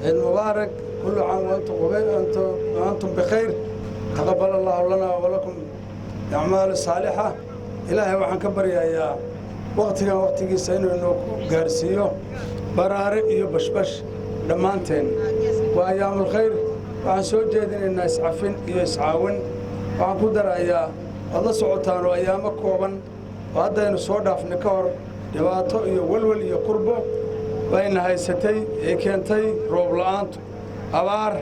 عيد مبارك كل عام وأنتم بخير تقبل الله لنا ولكم أعمال صالحة إلهي وحن كبر يا وقتي سينو إنه قارسيو برارق يبشبش دمانتين وأيام الخير وعن سوء جيدين الناس عفين يسعاون وعن قدر يا الله سعوتان وأيام كوبا وهذا ينصور في نكور دباتو يولول يقربو وإن هاي ستي كنتي روبلانت أبار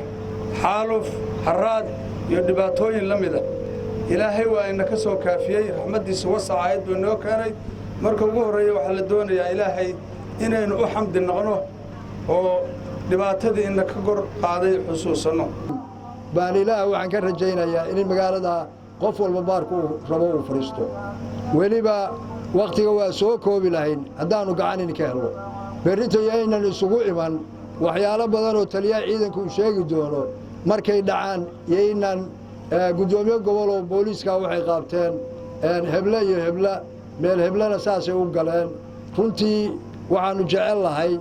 حالف حراد يدباتوين لمده إلهي وإنك سو كافيي رحمتي سوى سعيد وإنه كان مركب وهري وحل الدون يا إلهي إنه أحمد النغنو ودباتدي إنك قر قاضي حسوسا بان إله وعن كرجينا يا إن المقالة قف والمبارك ربو فريستو ولبا وقتي هو سوكو بلهين هدانو قعاني كهلو بريتو يأينا نسوقو إيمان وحيالا بدانو تليا عيدنكو شيقي دونو مركي دعان يأينا gudoomiye gobol oo booliska waxay qaabteen hebla iyo hebla meel heblana saasay u galeen runtii waxaanu jecel lahay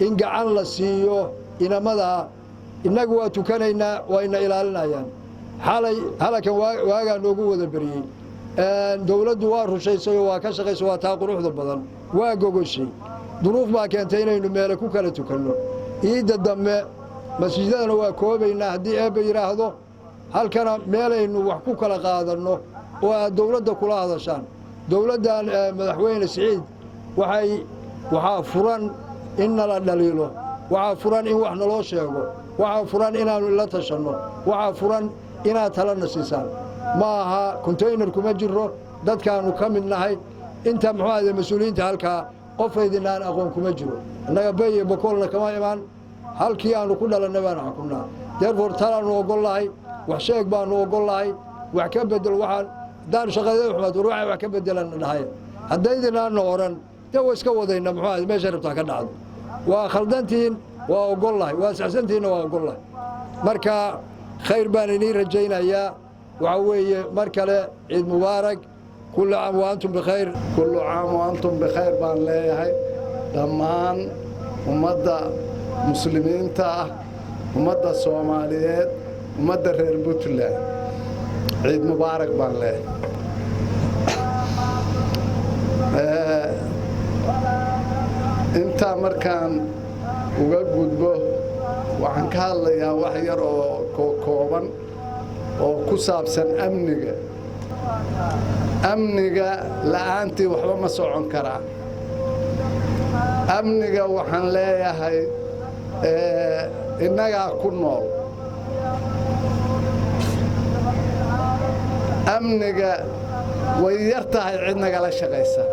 in gacan la siiyo inamada inagu waa tukanaynaa waa ina ilaalinayaan xalay halakan waagaa noogu wada beriyey dawladdu waa rushaysay oo waa ka shaqaysay waa taa quruxda badan waa gogoshay duruuf baa keentay inaynu meele ku kala tukanno ciidda dambe masjidadana waa koobaynaa haddii eebba yidhaahdo halkana meelaynu wax ku kala qaadanno oo aad dawladda kula hadashaan dawladdan madaxweyne Siciid waxaa furan in nala dhaliilo waxaa furan in wax naloo sheego waxaa furan inaanu la tashanno waxaa furan inaad talana siisaan ma aha container kuma jiro dadkaanu ka mid nahay inta muxuu mas'uuliyiinta halkaa qofaydinaan aqoon kuma jiro annaga bay boqolna kama imaan halkii aanu ku dhalanay baan xukunaa therefore talaanu ogolahay wax sheeg baanu ogolahay wax ka bedel waxaan daan shaqadeed waxaad ruuxa wax ka bedelan dhahay haddayna oran ta iska wadayna muxuu meesha rabtaa ka dhacdo waa khaldantiin waa ogolahay waa saxsantiin waa ogolahay marka khayr baan inii rajaynayaa waxa weeye mar kale ciid mubaarak كل عام وأنتم بخير كل عام وأنتم بخير بان ليهي دمان ومدى مسلمين تا ومدى الصوماليات ومدى رير بوتلا عيد مبارك بان ليه انت مركان وقود به وعن كهلا يا وحير كوبان وكسابسن أمنية أمنية لأنتي وحبا ما سوعن كرا أمنية وحن ليا هاي إنها كنول أمنية ويرتها عندنا قال شقيسة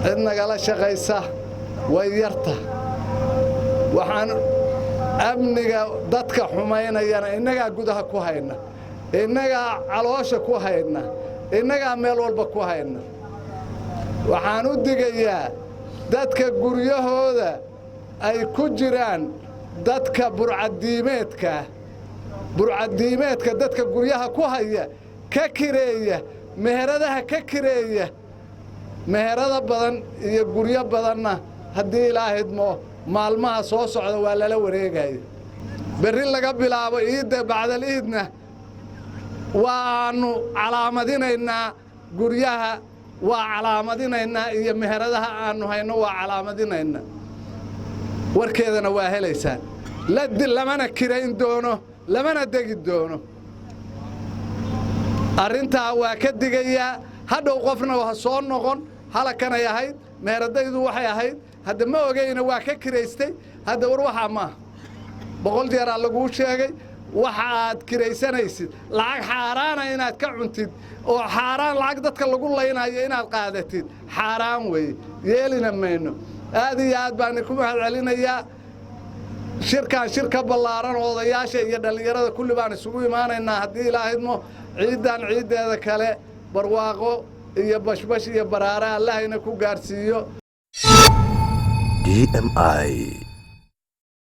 عندنا قال شقيسة ويرتها وحن أمنية ضدك حماينا يعني إنها جودها كوهينا إنها علوشة كوهينا إنها ميل والبا كوهينا وحانو دقيا دادك قريه هذا أي كجران دادك برعديمتك دادك قريها كوهيا ككرية مهردها ككرية مهرد بدن يقريه بدننا هدي إلهي دمو مالمها صوص ولا لو ريقاي برين لقى بلابو إيد بعد الإيدنا وأنو علامتنا إن قريها وعلامتنا إن مهردها أنو هينو وعلامتنا إن وركيدنا واهليسان لد لما نكرين دونه لما ندق دونه أرنتها وكدقيا هذا وقفنا وهالصون نقول هلا كان يهيد مهرديدو وحي يهيد هذا ما وجينا وككريستي هذا وروحه ما بقول ديار الله قوشة waxaad kiraysanaysid lacag xaaraan ah inaad ka cuntid oo xaaraan lacag dadka lagu leynayo inaad qaadatid xaaraan way yeelina meeno aad iyo aad baan ku mahadcelinayaa shirka ballaaran odayaasha iyo dhalinyarada kulli baan isugu imaanaynaa haddii ilaahidmo ciidan ciideeda kale barwaaqo iyo bashbash iyo baraara Allahayna ku gaarsiiyo DMI